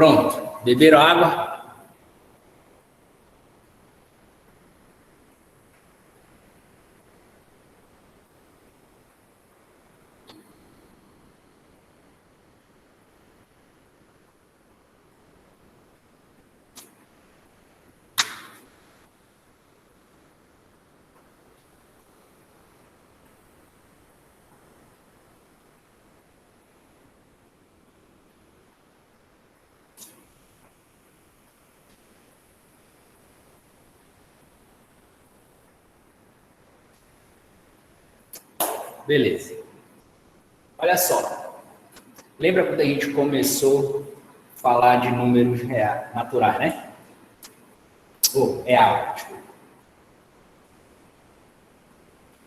Pronto. Beberam água? Beleza. Olha só. Lembra quando a gente começou a falar de números naturais, né? Real, desculpa.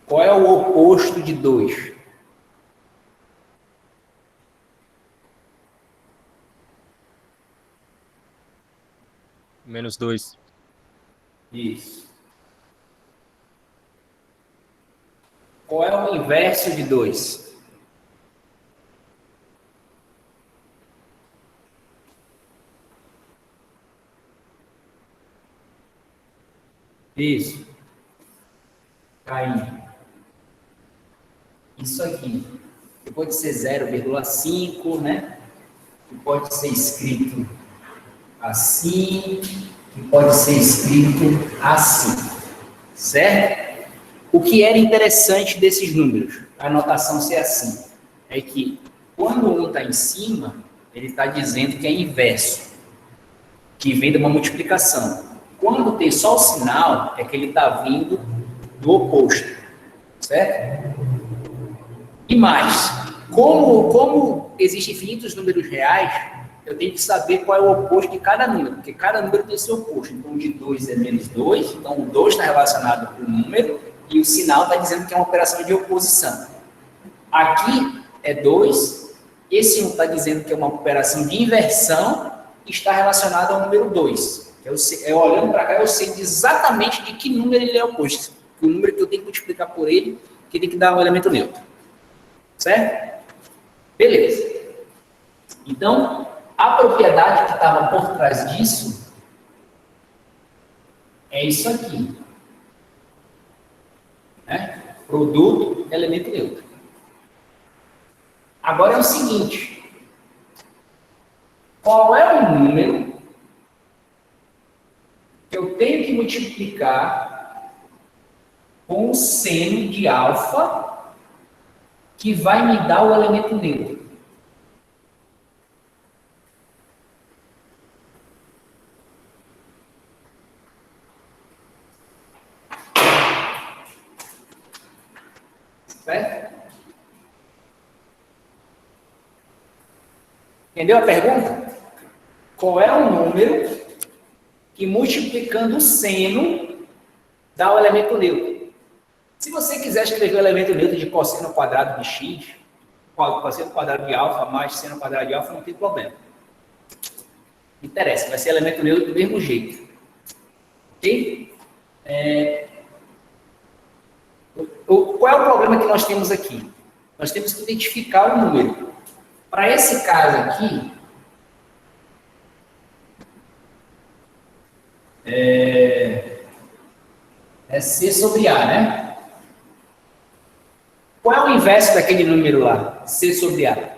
Qual é o oposto de 2? Menos 2. Isso. Qual é o inverso de 2? Isso. Cair. Isso aqui. Que pode ser 0,5, né? Que pode ser escrito assim, que pode ser escrito assim. Certo? O que era interessante desses números, a anotação ser assim, é que quando um está em cima, ele está dizendo que é inverso, que vem de uma multiplicação. Quando tem só o sinal, é que ele está vindo do oposto, certo? E mais, como existem infinitos números reais, eu tenho que saber qual é o oposto de cada número, porque cada número tem seu oposto. Então, o de 2 é menos 2, então o 2 está relacionado com o número, e o sinal está dizendo que é uma operação de oposição. Aqui é 2, esse 1 está dizendo que é uma operação de inversão, e está relacionado ao número 2. Eu olhando para cá, eu sei exatamente de que número ele é oposto. O número que eu tenho que multiplicar por ele, que tem que dar um elemento neutro. Certo? Beleza. Então, a propriedade que estava por trás disso é isso aqui. Né? Produto, elemento neutro. Agora é o seguinte. Qual é o número que eu tenho que multiplicar com o seno de alfa que vai me dar o elemento neutro? Certo? Entendeu a pergunta? Qual é o número que multiplicando o seno dá o elemento neutro? Se você quiser escrever o elemento neutro de cosseno quadrado de x, cosseno quadrado de alfa mais seno quadrado de alfa, não tem problema. Não interessa, vai ser elemento neutro do mesmo jeito. Ok? Qual é o problema que nós temos aqui? Nós temos que identificar o número. Para esse caso aqui, é C sobre A, né? Qual é o inverso daquele número lá? C sobre A.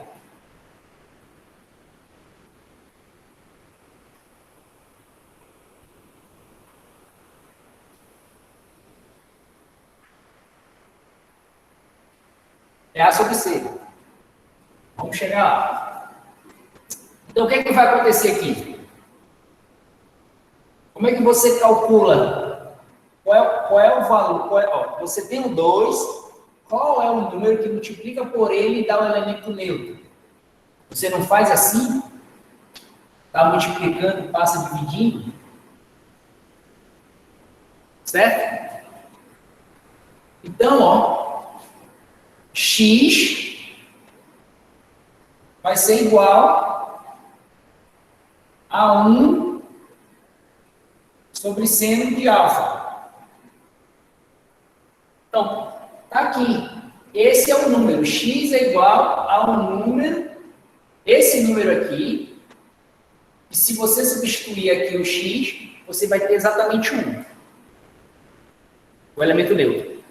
É A sobre C. Vamos chegar lá. Então, o que é que vai acontecer aqui? Como é que você calcula? Qual é o valor? Você tem o 2, qual é o número que multiplica por ele e dá o elemento neutro? Você não faz assim? Está multiplicando, passa dividindo? Certo? Então, ó, x vai ser igual a 1 sobre seno de alfa. Então, tá aqui. Esse é o número. X é igual a um número, esse número aqui, E se você substituir aqui o x, você vai ter exatamente 1. O elemento neutro.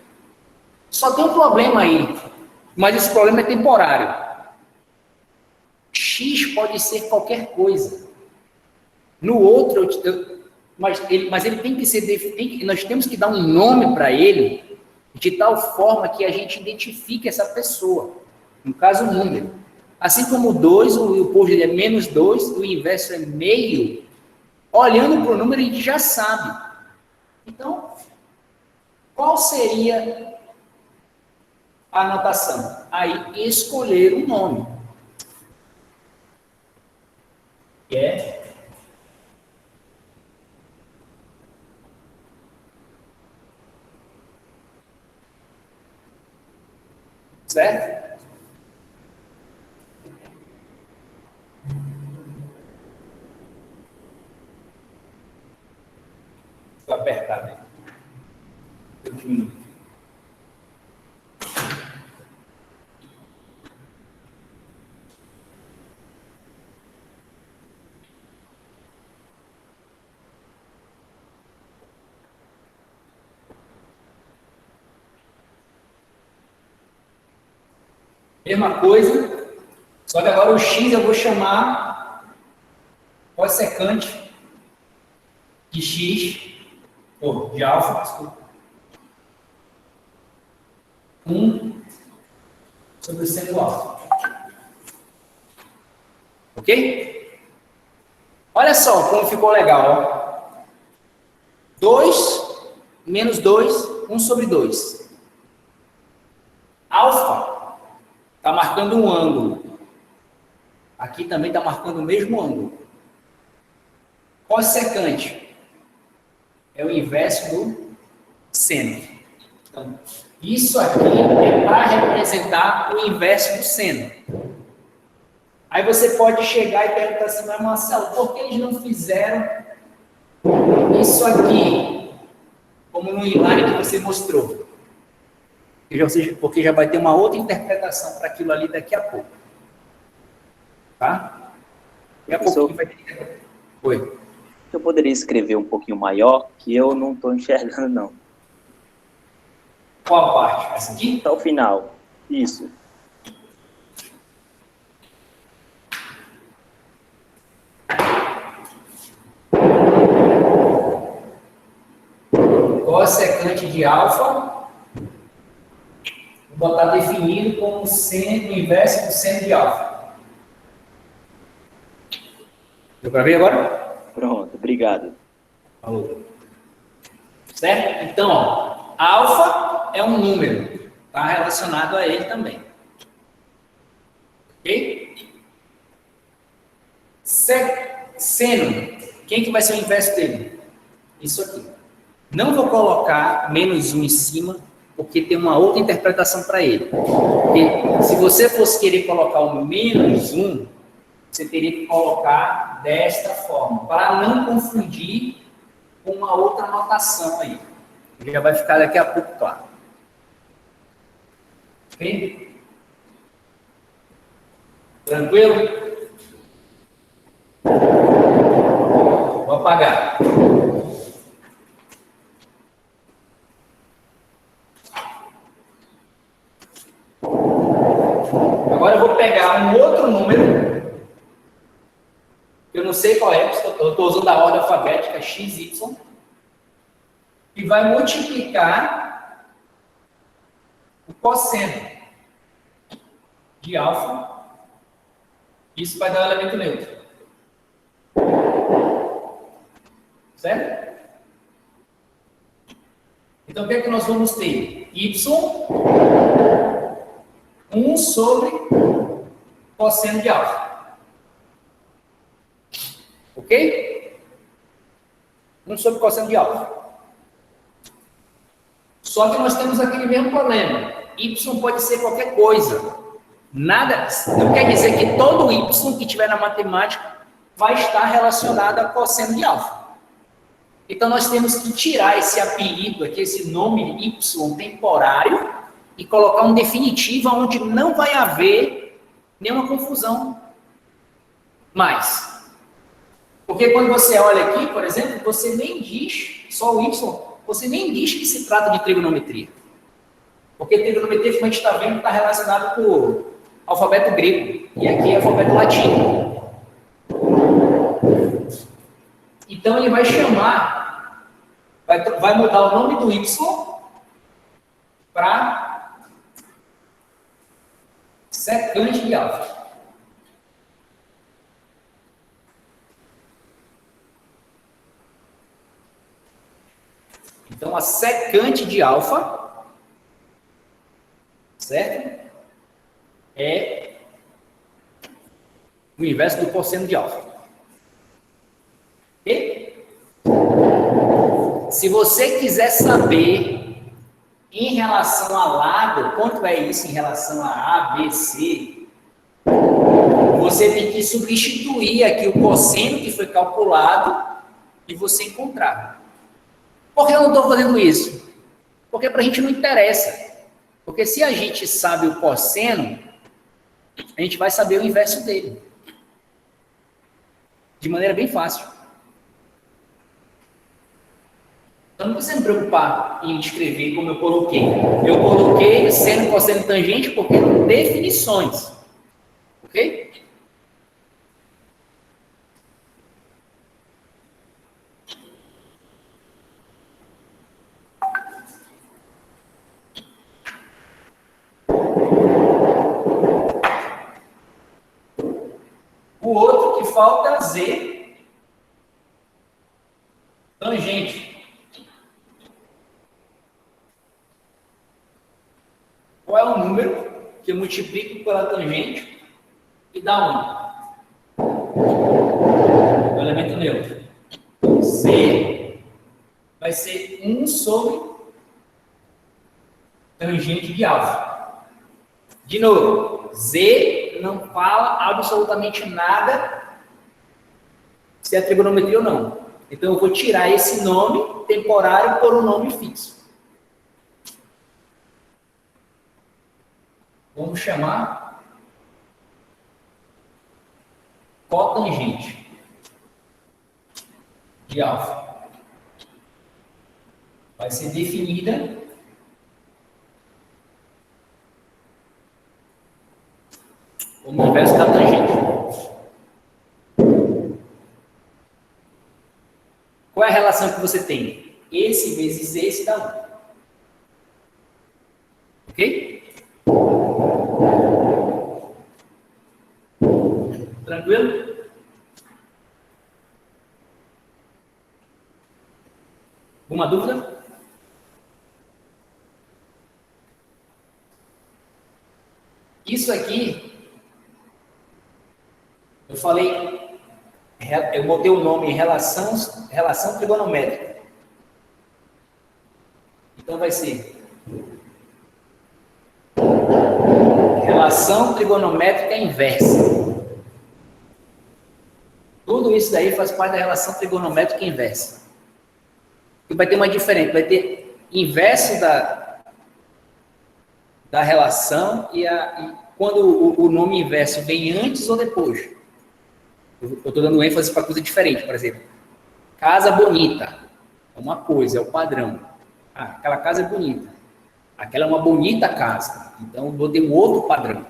Só tem um problema aí, mas esse problema é temporário. X pode ser qualquer coisa. No outro, mas ele tem que ser, nós temos que dar um nome para ele, de tal forma que a gente identifique essa pessoa. No caso, o número. Assim como o 2, o oposto é menos 2, o inverso é meio. Olhando para o número, a gente já sabe. Então, qual seria a anotação? Aí, escolher um nome. Que é certo? Vou apertar, né? Mesma coisa, só que agora o x eu vou chamar cossecante de x, ou de alfa, desculpa, 1 sobre o seno alfa. Ok? Olha só como ficou legal. Ó. 2 menos 2, 1 sobre 2. Alfa está marcando um ângulo. Aqui também está marcando o mesmo ângulo. Cossecante é o inverso do seno. Então, isso aqui é para representar o inverso do seno. Aí você pode chegar e perguntar assim, mas Marcelo, por que eles não fizeram isso aqui, como no slide que você mostrou? Porque já vai ter uma outra interpretação para aquilo ali daqui a pouco. Tá? Daqui a pouco vai ter... Oi. Eu poderia escrever um pouquinho maior, que eu não estou enxergando, não. Qual parte? Essa aqui? Até o final. Isso. Cossecante de alfa. Vou botar definido como seno, o inverso do seno de alfa. Deu para ver agora? Pronto, obrigado. Falou. Certo? Então, ó, alfa é um número. Está relacionado a ele também. Ok? Seno. Quem que vai ser o inverso dele? Isso aqui. Não vou colocar menos 1 em cima, porque tem uma outra interpretação para ele. Porque se você fosse querer colocar o menos 1, você teria que colocar desta forma, para não confundir com uma outra notação aí. Já vai ficar daqui a pouco claro. Ok? Tranquilo? Vou apagar. Agora eu vou pegar um outro número, eu não sei qual é, eu estou usando a ordem alfabética XY, e vai multiplicar o cosseno de alfa, isso vai dar o elemento neutro. Certo? Então o que é que nós vamos ter? Y 1 sobre cosseno de alfa. Ok? 1 sobre cosseno de alfa. Só que nós temos aquele mesmo problema. Y pode ser qualquer coisa. Nada, não quer dizer que todo Y que tiver na matemática vai estar relacionado a cosseno de alfa. Então nós temos que tirar esse apelido aqui, esse nome Y temporário, e colocar um definitivo onde não vai haver nenhuma confusão mais. Porque quando você olha aqui, por exemplo, você nem diz, só o y, você nem diz que se trata de trigonometria. Porque trigonometria, como a gente está vendo, está relacionado com o alfabeto grego. E aqui é alfabeto latino. Então ele vai chamar, vai mudar o nome do y para secante de alfa. Então, a secante de alfa, certo? É o inverso do cosseno de alfa. E se você quiser saber em relação a lado, quanto é isso em relação a A, B, C, você tem que substituir aqui o cosseno que foi calculado e você encontrar. Por que eu não estou fazendo isso? Porque para a gente não interessa. Porque se a gente sabe o cosseno, a gente vai saber o inverso dele. De maneira bem fácil. Então não precisa me preocupar em escrever como eu coloquei. Eu coloquei seno, cosseno, tangente porque são definições. Ok? O outro que falta é Z, tangente. Qual é o número que eu multiplico pela tangente e dá 1? O elemento neutro. Z vai ser 1 sobre tangente de alfa. De novo, Z não fala absolutamente nada se é trigonometria ou não. Então, eu vou tirar esse nome temporário por um nome fixo. Vamos chamar cotangente de alfa. Vai ser definida como o inverso da tangente. Qual é a relação que você tem? Esse vezes esse dá 1. Ok? Tranquilo? Alguma dúvida? Isso aqui, eu falei, eu botei o nome em relação trigonométrica. Então vai ser relação trigonométrica inversa. Tudo isso daí faz parte da relação trigonométrica inversa. E vai ter uma diferente, vai ter inverso da relação e quando o nome inverso vem antes ou depois. Eu estou dando ênfase para coisa diferente, por exemplo. Casa bonita é uma coisa, é o padrão. Ah, aquela casa é bonita. Aquela é uma bonita casa. Então, eu vou ter um outro padrão.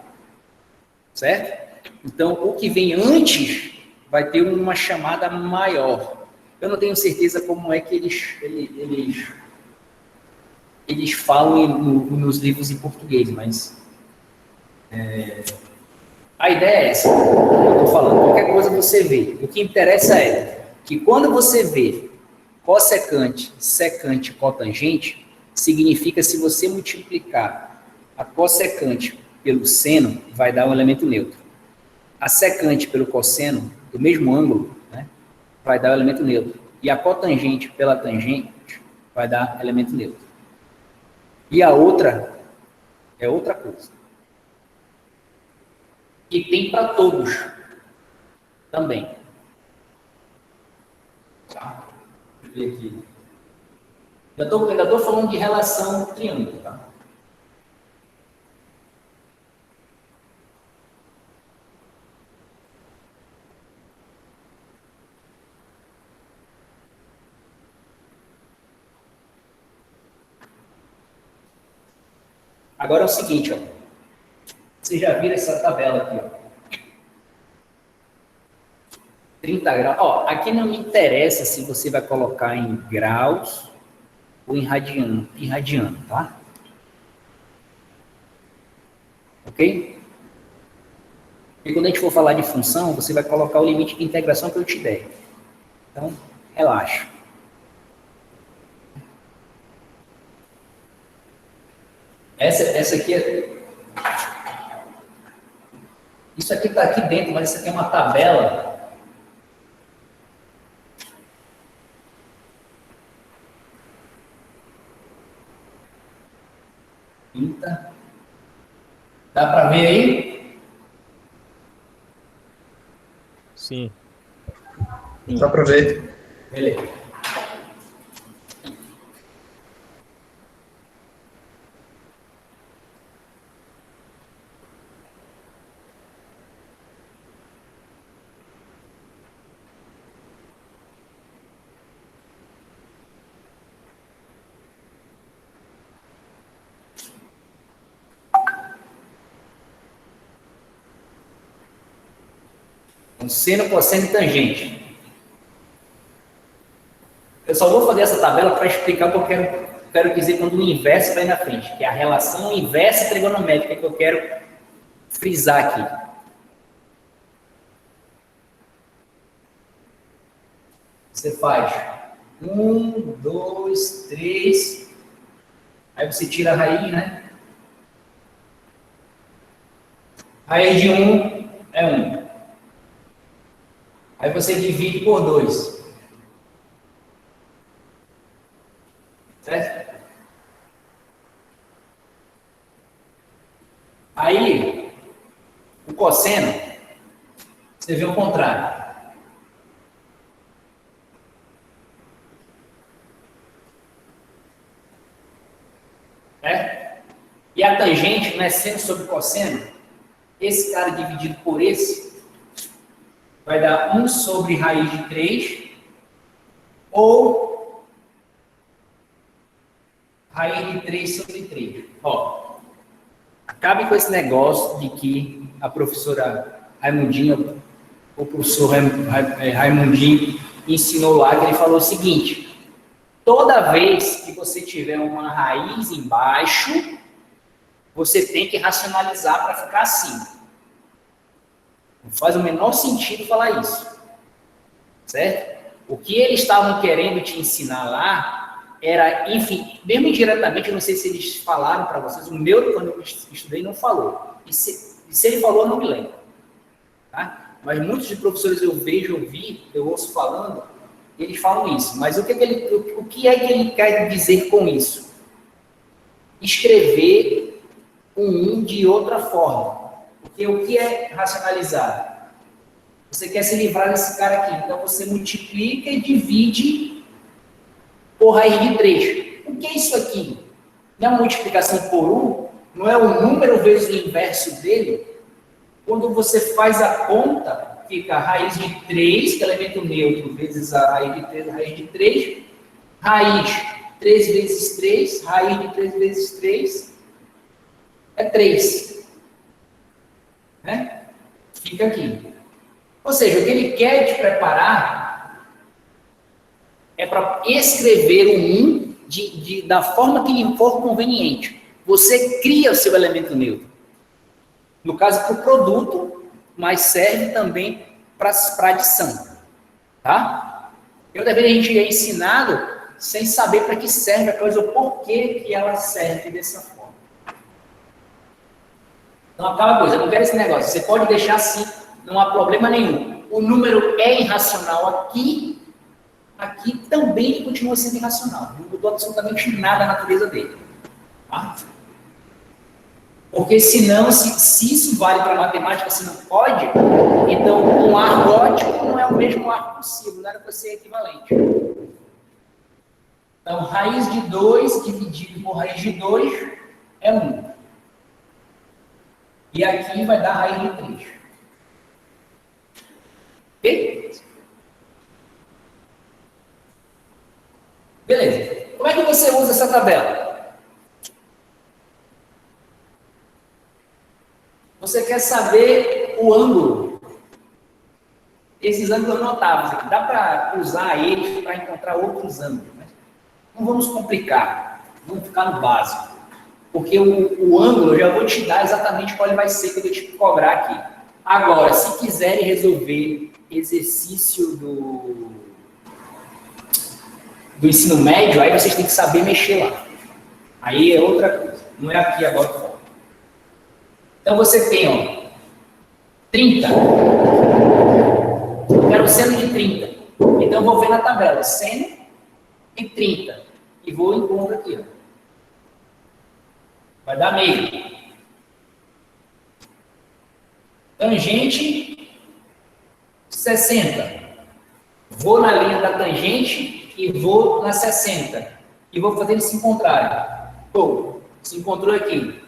Certo? Então, o que vem antes vai ter uma chamada maior. Eu não tenho certeza como é que eles falam nos livros em português, mas a ideia é essa. Eu estou falando, qualquer coisa você vê. O que interessa é que quando você vê cossecante, secante, cotangente, significa se você multiplicar a cossecante pelo seno, vai dar um elemento neutro. A secante pelo cosseno, do mesmo ângulo, né, vai dar o elemento neutro. E a cotangente pela tangente vai dar elemento neutro. E a outra é outra coisa. E tem para todos também. Tá? Deixa eu ver aqui. Ainda estou falando de relação triângulo, tá? Agora é o seguinte, ó. Vocês já viram essa tabela aqui, ó. 30 graus. Ó, aqui não me interessa se você vai colocar em graus ou em radiano, tá? Ok? E quando a gente for falar de função, você vai colocar o limite de integração que eu te der. Então, relaxa. Essa aqui é... Isso aqui está aqui dentro, mas isso aqui é uma tabela. Pinta. Dá para ver aí? Sim. Dá para ver. Beleza. Seno, cosseno e tangente. Eu só vou fazer essa tabela para explicar o que eu quero dizer quando o inverso vai na frente, que é a relação inversa trigonométrica que eu quero frisar aqui. Você faz 1, 2, 3, aí você tira a raiz, né? Raiz de 1 é 1. Aí você divide por 2. Certo? Aí, o cosseno, você vê o contrário. Certo? E a tangente, não é seno sobre cosseno, esse cara dividido por esse, vai dar 1 sobre raiz de 3, ou raiz de 3 sobre 3. Ó, acabe com esse negócio de que a professora Raimundinha, o professor Raimundinho ensinou lá, que ele falou o seguinte: toda vez que você tiver uma raiz embaixo, você tem que racionalizar para ficar assim. Não faz o menor sentido falar isso. Certo? O que eles estavam querendo te ensinar lá era, enfim, mesmo indiretamente, eu não sei se eles falaram para vocês, o meu, quando eu estudei, não falou. E se ele falou, eu não me lembro. Tá? Mas muitos de professores eu vejo, eu ouço falando, eles falam isso. Mas o que é que ele quer dizer com isso? Escrever um de outra forma. Porque o que é racionalizar? Você quer se livrar desse cara aqui. Então, você multiplica e divide por raiz de 3. O que é isso aqui? Não é uma multiplicação por 1? Não é o número vezes o inverso dele? Quando você faz a conta, fica a raiz de 3, que é elemento neutro, vezes a raiz de 3, raiz de 3. Raiz 3 vezes 3, raiz de 3 vezes 3 é 3. Né? Fica aqui. Ou seja, o que ele quer te preparar é para escrever o 1 da forma que lhe for conveniente. Você cria o seu elemento neutro. No caso, para o produto, mas serve também para adição. Tá? Eu deveria a gente é ensinado sem saber para que serve a coisa ou por que ela serve dessa forma. Então, aquela coisa, eu não quero esse negócio. Você pode deixar assim, não há problema nenhum. O número é irracional aqui também ele continua sendo irracional. Não mudou absolutamente nada a natureza dele. Tá? Porque senão, se isso vale para matemática, se não pode, então um arco ótico não é o mesmo arco possível, não era para ser equivalente. Então, raiz de 2 dividido por raiz de 2 é 1. E aqui vai dar raiz de 3. Ok? Beleza. Como é que você usa essa tabela? Você quer saber o ângulo. Esses ângulos notáveis aqui. Dá para usar eles para encontrar outros ângulos. Né? Não vamos complicar. Vamos ficar no básico. Porque o ângulo eu já vou te dar exatamente qual ele vai ser que eu vou te cobrar aqui. Agora, se quiserem resolver exercício do ensino médio, aí vocês têm que saber mexer lá. Aí é outra coisa. Não é aqui agora que fala. Então você tem, ó, 30. Eu quero o seno de 30. Então eu vou ver na tabela, seno e 30. E vou encontro aqui, ó. Vai dar meio. Tangente 60. Vou na linha da tangente e vou na 60. E vou fazer eles se encontrarem. Pô, se encontrou aqui.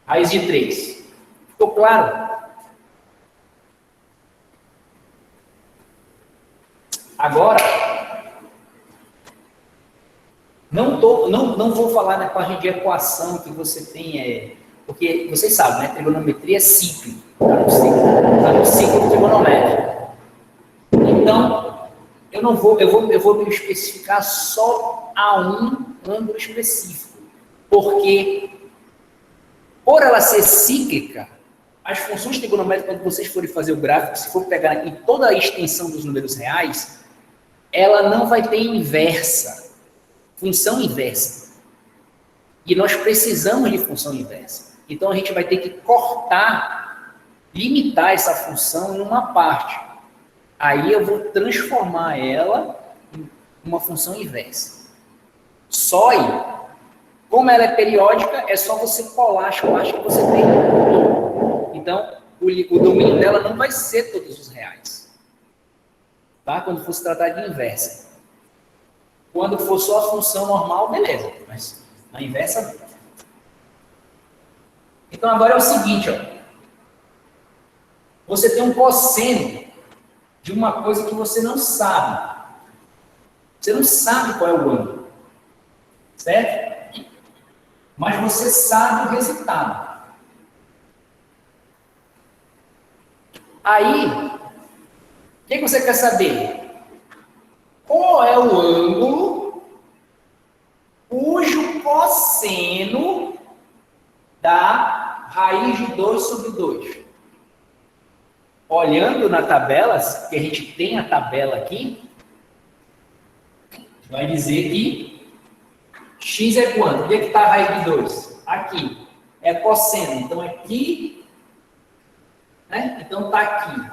Raiz de 3. Ficou claro? Agora, não vou falar na parte de equação que você tem, porque vocês sabem, né? Trigonometria é cíclica, está no ciclo trigonométrico. Então, eu vou me especificar só a um ângulo específico, porque por ela ser cíclica, as funções trigonométricas, quando vocês forem fazer o gráfico, se for pegar em toda a extensão dos números reais, ela não vai ter inversa, função inversa. E nós precisamos de função inversa. Então, a gente vai ter que cortar, limitar essa função em uma parte. Aí eu vou transformar ela em uma função inversa. Só aí. Como ela é periódica, é só você colar as partes que você tem. Então, o domínio dela não vai ser todos os reais. Tá? Quando for se tratar de inversa. Quando for só a função normal, beleza. Mas a inversa não. Então, agora é o seguinte, ó. Você tem um cosseno de uma coisa que você não sabe. Você não sabe qual é o ângulo. Certo? Mas você sabe o resultado. Aí, o que você quer saber? Qual é o ângulo cujo cosseno dá raiz de 2 sobre 2? Olhando na tabela, que a gente tem a tabela aqui, vai dizer que x é quanto? Onde é que está a raiz de 2? Aqui. É cosseno. Então, aqui, né? Então, está aqui.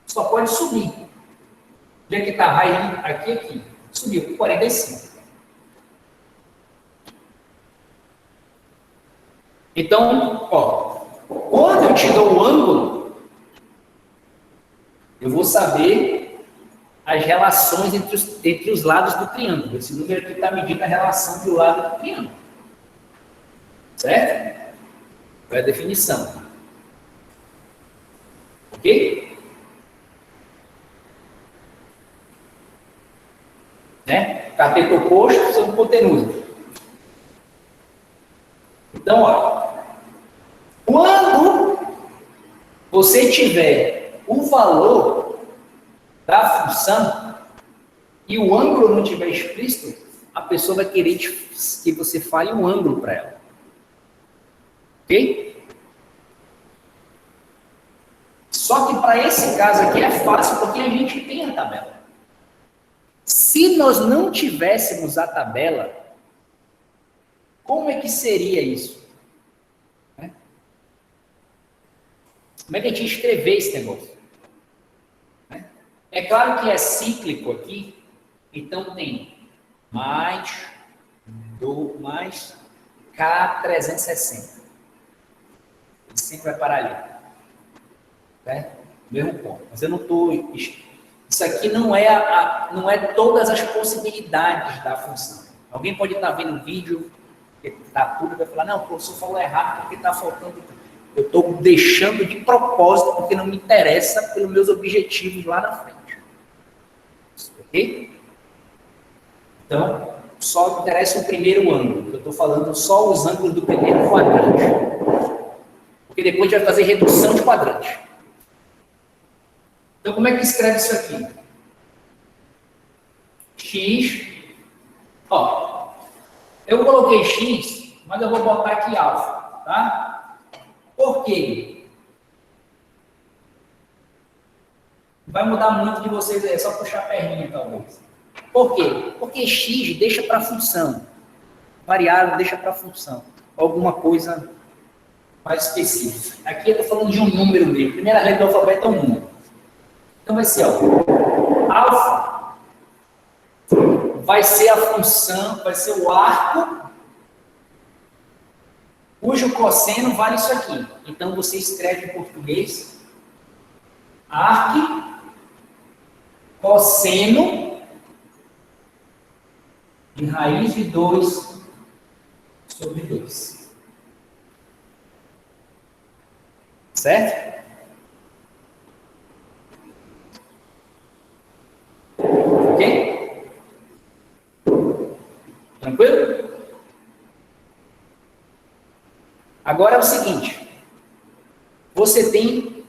Só pode subir. Onde é que está a raiz? Aqui, aqui. Subiu, 45. Então, ó, quando eu te dou o ângulo, eu vou saber as relações entre os lados do triângulo. Esse número aqui está medindo a relação do lado do triângulo. Certo? É a definição. Ok? Né? Cateto oposto sobre hipotenusa. Então, ó, quando você tiver o valor da função e o ângulo não estiver explícito, a pessoa vai querer que você fale um ângulo para ela. Ok? Só que para esse caso aqui é fácil porque a gente tem a tabela. Se nós não tivéssemos a tabela, como é que seria isso? Como é que a gente ia escrever esse negócio? É claro que é cíclico aqui, então tem mais K360. Ele sempre vai parar ali. Certo? Mesmo ponto. Mas eu não estou... Isso aqui não é todas as possibilidades da função. Alguém pode estar vendo o vídeo, que está tudo, e vai falar, não, o professor falou errado porque está faltando... Eu estou deixando de propósito porque não me interessa pelos meus objetivos lá na frente. Ok? Então, só interessa o primeiro ângulo. Eu estou falando só os ângulos do primeiro quadrante. depois a gente vai fazer redução de quadrante. Então, como é que escreve isso aqui? X, ó, eu coloquei X, mas eu vou botar aqui alfa, tá? Por quê? Vai mudar muito de vocês aí, é só puxar a perninha, talvez. Por quê? Porque X deixa para função. Variável deixa para função. Alguma coisa mais específica. Aqui eu estou falando de um número mesmo. Primeira letra do alfabeto é um número. Então vai ser, ó, alfa vai ser a função, vai ser o arco cujo cosseno vale isso aqui. Então você escreve em português arc cosseno de raiz de 2 sobre 2. Certo? Ok? Tranquilo? Agora é o seguinte. Você tem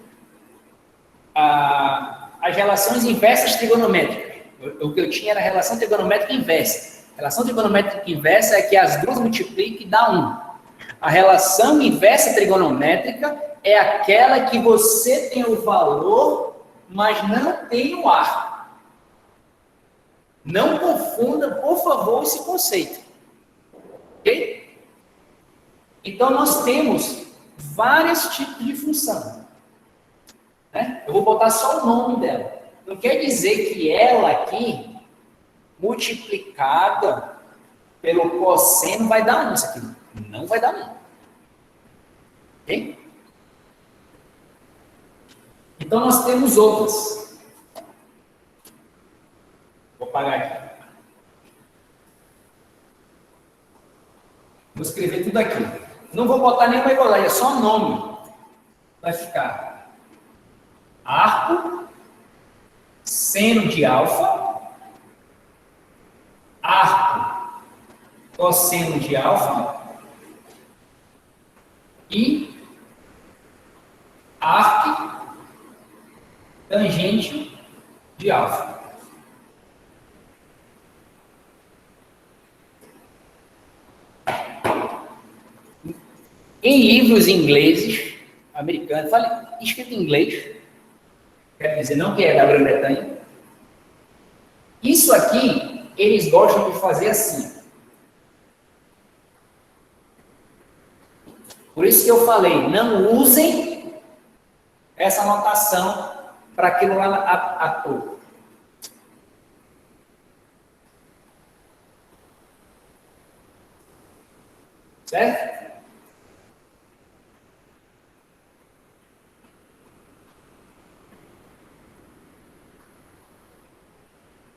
as relações inversas trigonométricas. O que eu tinha era a relação trigonométrica inversa. A relação trigonométrica inversa é que as duas multiplicam e dá 1. A relação inversa trigonométrica é aquela que você tem o valor, mas não tem o arco. Não confunda, por favor, esse conceito. Ok? Então, nós temos vários tipos de função. Né? Eu vou botar só o nome dela. Não quer dizer que ela aqui, multiplicada pelo cosseno, vai dar 1. Isso aqui não vai dar 1. Ok? Então, nós temos outras. Vou apagar aqui. Vou escrever tudo aqui. Não vou botar nenhuma igualdade, é só nome. Vai ficar arco, seno de alfa, arco, cosseno de alfa e arco, tangente de alfa. Em livros ingleses, americanos, escrito em inglês, quer dizer, não que é da Grã-Bretanha, isso aqui, eles gostam de fazer assim. Por isso que eu falei, não usem essa notação para aquilo lá à toa. Certo?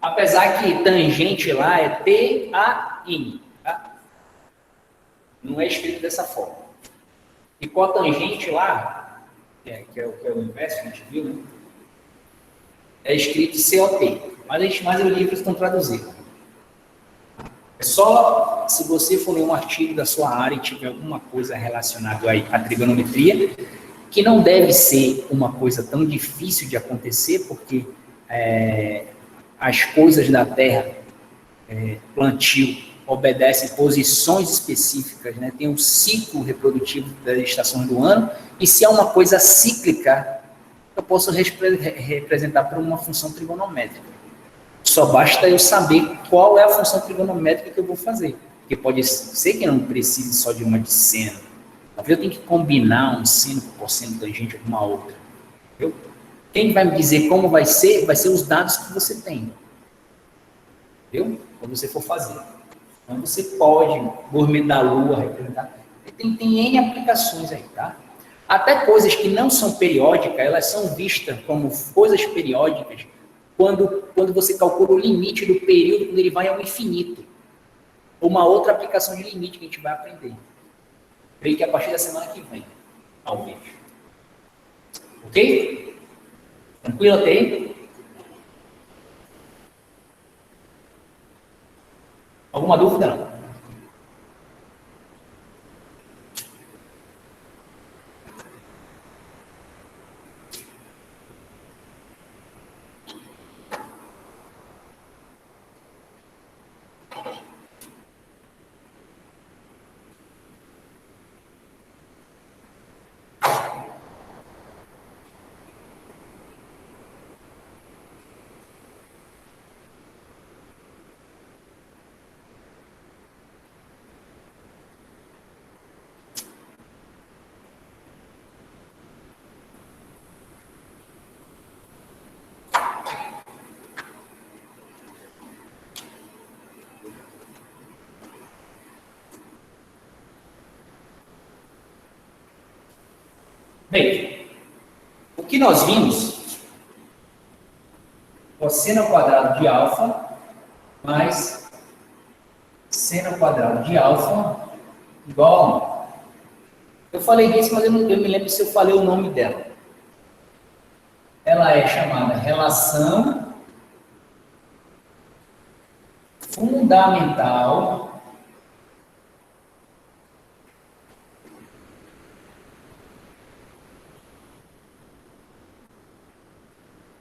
Apesar que tangente lá é T-A-N, tá? Não é escrito dessa forma. E cotangente lá, que é o inverso que a gente viu, né? É escrito C-O-T. Mas os livros estão traduzidos. É só se você for ler um artigo da sua área e tiver alguma coisa relacionada aí à trigonometria, que não deve ser uma coisa tão difícil de acontecer, porque as coisas da Terra, plantio, obedecem posições específicas, né? Tem um ciclo reprodutivo das estações do ano, e se é uma coisa cíclica, eu posso representar por uma função trigonométrica. Só basta eu saber qual é a função trigonométrica que eu vou fazer, porque pode ser que eu não precise só de uma de seno. Talvez eu tenha que combinar um seno com cosseno tangente com uma outra. Entendeu? Quem vai me dizer como vai ser os dados que você tem. Entendeu? Quando você for fazer. Então você pode, movimento da Lua, representar. Tem N aplicações aí, tá? Até coisas que não são periódicas, elas são vistas como coisas periódicas quando você calcula o limite do período, quando ele vai ao infinito. Uma outra aplicação de limite que a gente vai aprender. Creio que a partir da semana que vem, talvez. Ok? Tranquilo até aí? Alguma dúvida? Não? Bem, o que nós vimos, cosseno ao quadrado de alfa mais seno ao quadrado de alfa igual a 1. Eu falei disso, mas eu me lembro se eu falei o nome dela. Ela é chamada relação fundamental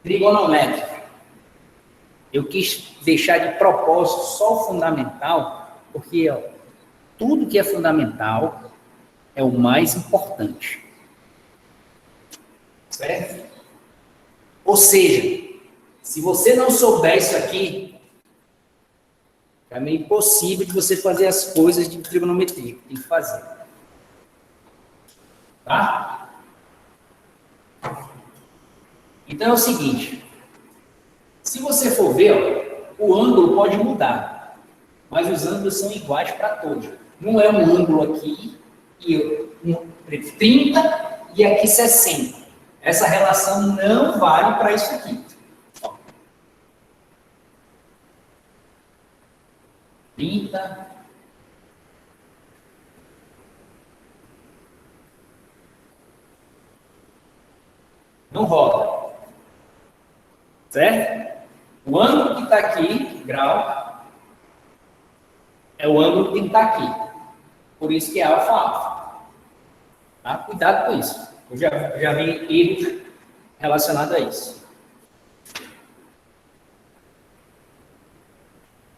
trigonométrica. Eu quis deixar de propósito só o fundamental, porque ó, tudo que é fundamental é o mais importante. Certo? Ou seja, se você não souber isso aqui, é meio impossível de você fazer as coisas de trigonometria que tem que fazer. Tá? Então é o seguinte, se você for ver, ó, o ângulo pode mudar, mas os ângulos são iguais para todos. Não é um ângulo aqui, e 30 e aqui 60. Essa relação não vale para isso aqui. Ó. 30. Não rola. Certo? O ângulo que está aqui, grau, é o ângulo que tem que estar aqui. Por isso que é alfa, alfa. Tá? Cuidado com isso. Eu já vi erros relacionados a isso.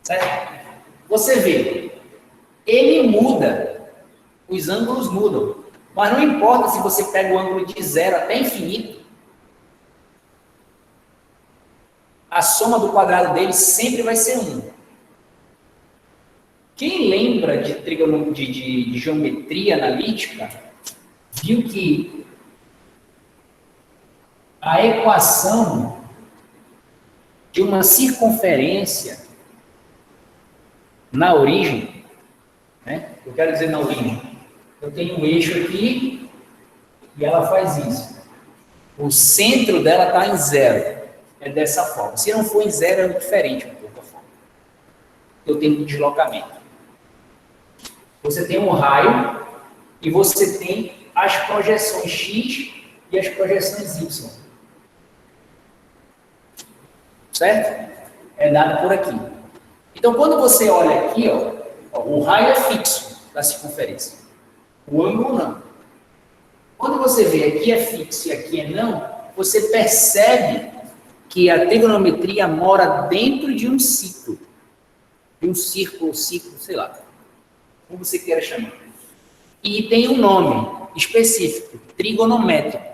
Certo? Você vê, ele muda, os ângulos mudam, mas não importa se você pega o ângulo de 0 até infinito, a soma do quadrado dele sempre vai ser 1. Quem lembra de geometria analítica, viu que a equação de uma circunferência na origem, né? Eu quero dizer na origem, eu tenho um eixo aqui e ela faz isso. O centro dela está em 0. É dessa forma. Se não for em 0, é diferente um pouco a forma. Eu tenho um deslocamento. Você tem um raio e você tem as projeções X e as projeções Y. Certo? É dado por aqui. Então, quando você olha aqui, ó, o raio é fixo da circunferência. O ângulo não. Quando você vê aqui é fixo e aqui é não, você percebe que a trigonometria mora dentro de um ciclo. De um círculo, sei lá. Como você queira chamar. E tem um nome específico, trigonométrico.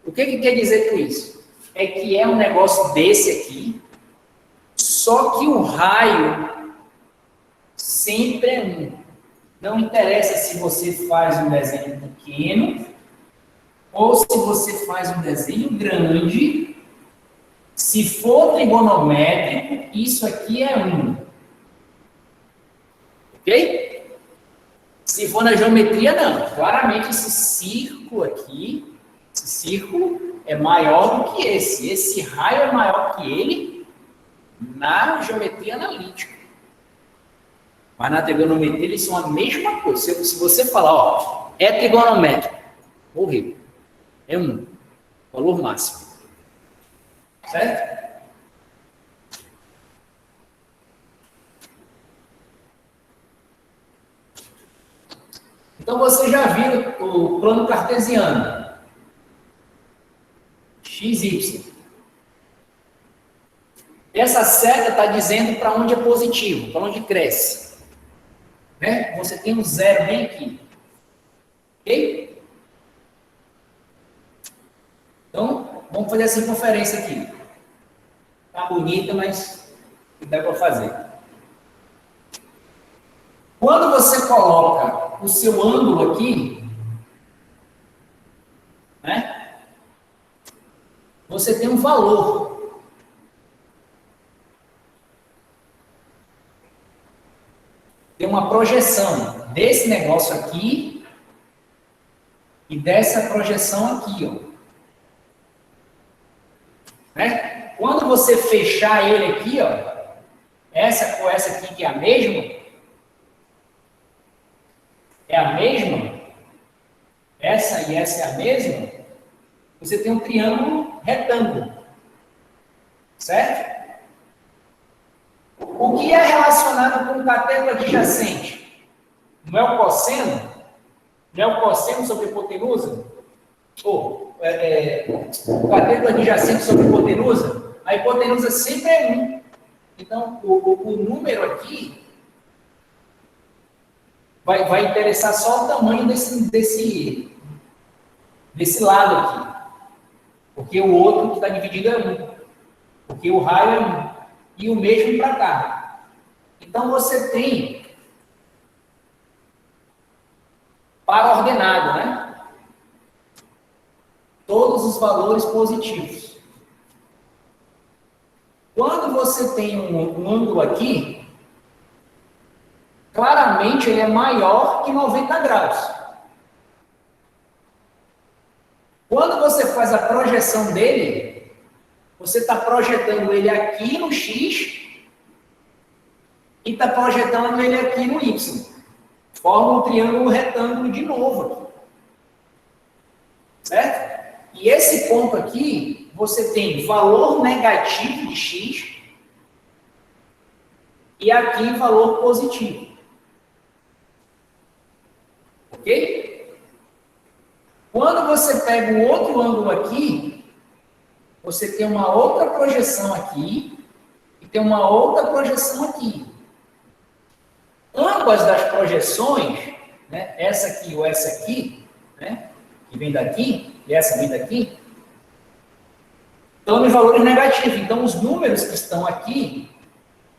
O que quer dizer com isso? É que é um negócio desse aqui, só que o raio sempre é 1. Não interessa se você faz um desenho pequeno ou se você faz um desenho grande. Se for trigonométrico, isso aqui é 1. Ok? Se for na geometria, não. Claramente, esse círculo aqui, esse círculo é maior do que esse. Esse raio é maior que ele na geometria analítica. Mas na trigonometria, eles são a mesma coisa. Se você falar, ó, é trigonométrico, morreu. É 1. Valor máximo. Certo? Então, você já viu o plano cartesiano. X, Y. Essa seta está dizendo para onde é positivo, para onde cresce. Né? Você tem um 0 bem aqui. Ok? Então, vamos fazer a circunferência aqui. Tá bonita, mas dá para fazer. Quando você coloca o seu ângulo aqui, né? Você tem um valor. Tem uma projeção desse negócio aqui e dessa projeção aqui, ó. Né? Quando você fechar ele aqui, ó, essa com essa aqui que é a mesma, essa e essa é a mesma, você tem um triângulo retângulo, certo? O que é relacionado com o cateto adjacente? Não é o cosseno? Não é o cosseno sobre a hipotenusa? Ou o cateto adjacente sobre a hipotenusa? A hipotenusa sempre é 1. Então, o número aqui vai interessar só o tamanho desse lado aqui. Porque o outro que está dividido é 1. Porque o raio é 1. E o mesmo para cá. Então, você tem par ordenado, né? Todos os valores positivos. Quando você tem um ângulo aqui, claramente ele é maior que 90 graus. Quando você faz a projeção dele, você está projetando ele aqui no X e está projetando ele aqui no Y. Forma um triângulo retângulo de novo aqui. Certo? E esse ponto aqui, você tem valor negativo de X e aqui valor positivo. Ok? Quando você pega um outro ângulo aqui, você tem uma outra projeção aqui e tem uma outra projeção aqui. Ambas das projeções, né, essa aqui ou essa aqui, né, que vem daqui, e essa vem daqui, estão em valores negativos. Então, os números que estão aqui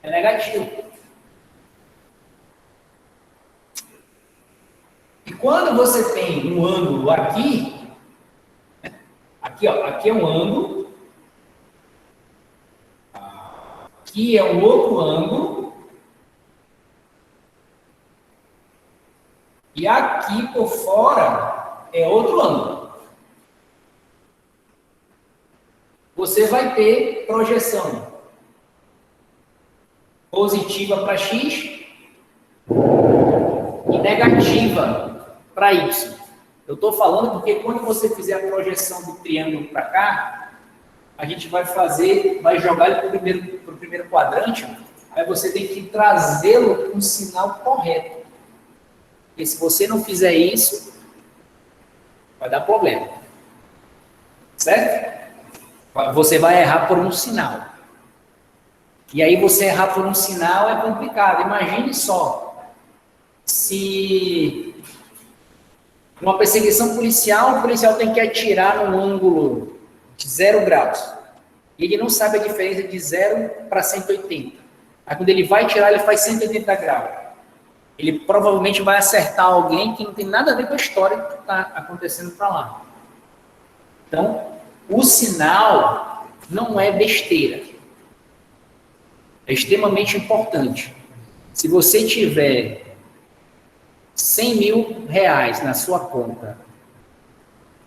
é negativo. E quando você tem um ângulo aqui, aqui, ó, aqui é um ângulo, aqui é um outro ângulo, e aqui por fora é outro ângulo. Você vai ter projeção positiva para X e negativa para Y. Eu estou falando porque quando você fizer a projeção do triângulo para cá, a gente vai jogar ele para o primeiro quadrante, aí você tem que trazê-lo com um sinal correto. Porque se você não fizer isso, vai dar problema. Certo? Você vai errar por um sinal. E aí você errar por um sinal é complicado. Imagine só, se numa perseguição policial, o policial tem que atirar num ângulo de 0 graus. E ele não sabe a diferença de 0 para 180. Aí quando ele vai atirar, ele faz 180 graus. Ele provavelmente vai acertar alguém que não tem nada a ver com a história que está acontecendo para lá. Então, o sinal não é besteira. É extremamente importante. Se você tiver 100 mil reais na sua conta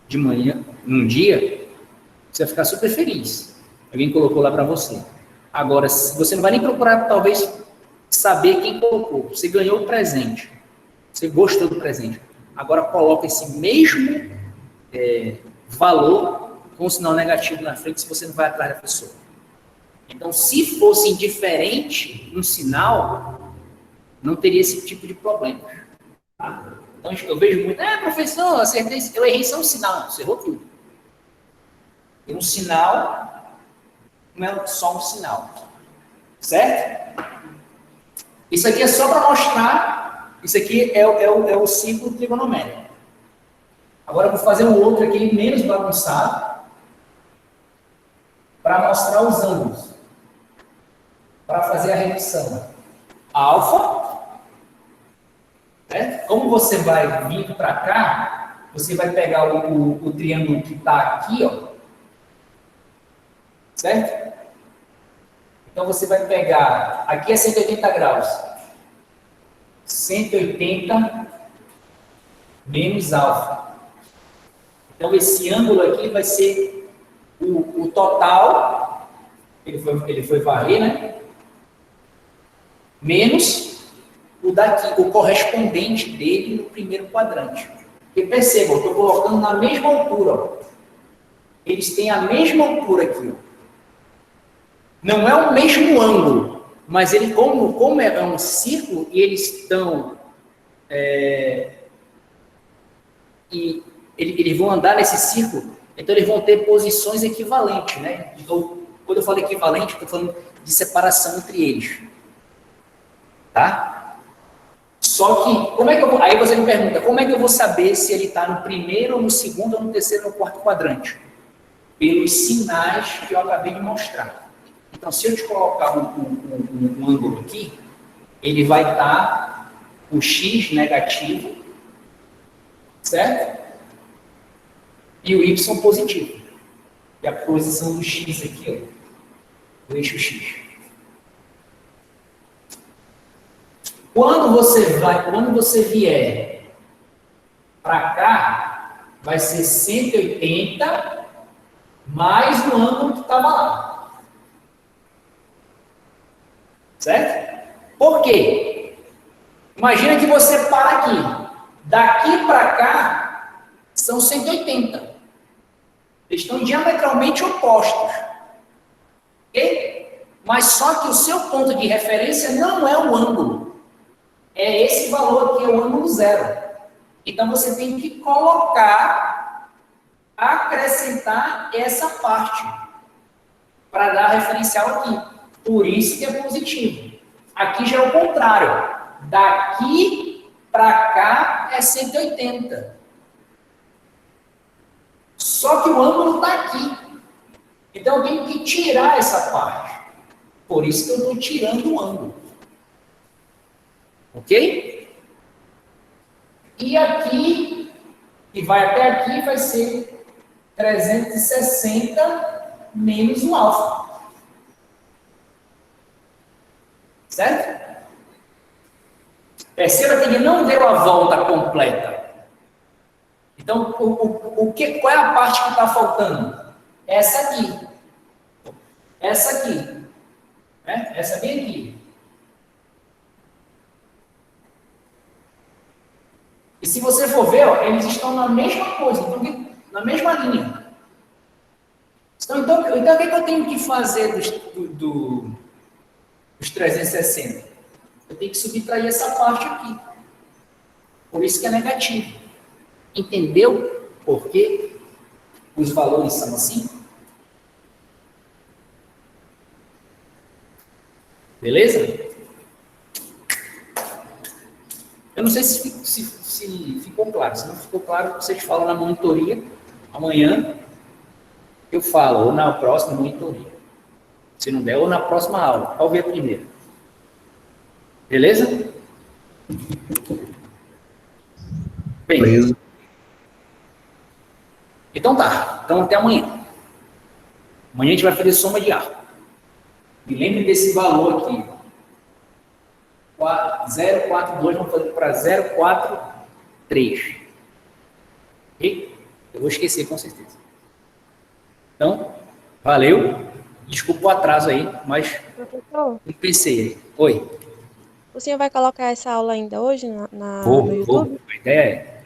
de manhã, num dia, você vai ficar super feliz. Alguém colocou lá para você. Agora, você não vai nem procurar, talvez, saber quem colocou. Você ganhou o presente. Você gostou do presente. Agora, coloca esse mesmo valor com um sinal negativo na frente, se você não vai atrás da pessoa. Então, se fosse indiferente um sinal, não teria esse tipo de problema. Tá? Então, eu vejo muito, professor, acertei, eu errei só um sinal. Não, você errou tudo. E um sinal não é só um sinal. Certo? Isso aqui é só para mostrar, isso aqui é o símbolo trigonométrico. Agora eu vou fazer um outro aqui, menos bagunçado, para mostrar os ângulos, para fazer a redução. Alfa, né? Como você vai vir para cá, você vai pegar o triângulo que está aqui, ó, certo? Então você vai pegar, aqui é 180 graus, 180 menos alfa. Então, esse ângulo aqui vai ser o total, ele foi varrer, né? Menos o daqui, o correspondente dele no primeiro quadrante. Porque percebam, eu estou colocando na mesma altura, ó. Eles têm a mesma altura aqui, ó. Não é o mesmo ângulo, mas ele, como é um círculo e eles estão... e eles vão andar nesse círculo, então eles vão ter posições equivalentes, né? Então, quando eu falo equivalente, eu estou falando de separação entre eles. Tá? Só que, como é que eu vou... Aí você me pergunta, como é que eu vou saber se ele está no primeiro, ou no segundo, ou no terceiro, ou no quarto quadrante? Pelos sinais que eu acabei de mostrar. Então, se eu te colocar um ângulo aqui, ele vai estar o x negativo, certo? E o y positivo. E a posição do x aqui, ó, o eixo x. Quando você vier para cá, vai ser 180 mais o ângulo que estava lá. Certo? Por quê? Imagina que você para aqui. Daqui para cá, são 180. Eles estão diametralmente opostos. Ok? Mas só que o seu ponto de referência não é o ângulo. É esse valor aqui, é o ângulo zero. Então, você tem que colocar, acrescentar essa parte para dar referencial aqui. Por isso que é positivo. Aqui já é o contrário. Daqui para cá é 180. Só que o ângulo está aqui. Então, eu tenho que tirar essa parte. Por isso que eu estou tirando o ângulo. Ok? E aqui, que vai até aqui, vai ser 360 menos o alfa. Certo? Perceba que ele não deu a volta completa. Então, qual é a parte que está faltando? Essa aqui. Essa aqui. Né? Essa bem aqui. E se você for ver, ó, eles estão na mesma coisa, então, na mesma linha. Então, o que eu tenho que fazer dos 360? Eu tenho que subtrair essa parte aqui. Por isso que é negativo. Entendeu por que os valores são assim? Beleza? Eu não sei se ficou claro. Se não ficou claro, vocês falam na monitoria. Amanhã eu falo, ou na próxima monitoria. Se não der, ou na próxima aula. Qual ver a primeira? Beleza? Bem. Beleza. Então tá. Então até amanhã. Amanhã a gente vai fazer soma de ar. E lembre desse valor aqui. 042, vamos fazer para 043. Ok? Eu vou esquecer com certeza. Então, valeu. Desculpa o atraso aí, mas Professor, não pensei aí. Oi. o senhor vai colocar essa aula ainda hoje no YouTube? A ideia é.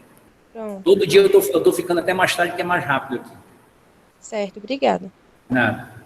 Pronto. Todo dia eu tô ficando até mais tarde, que é mais rápido aqui. Certo, obrigada. Nada.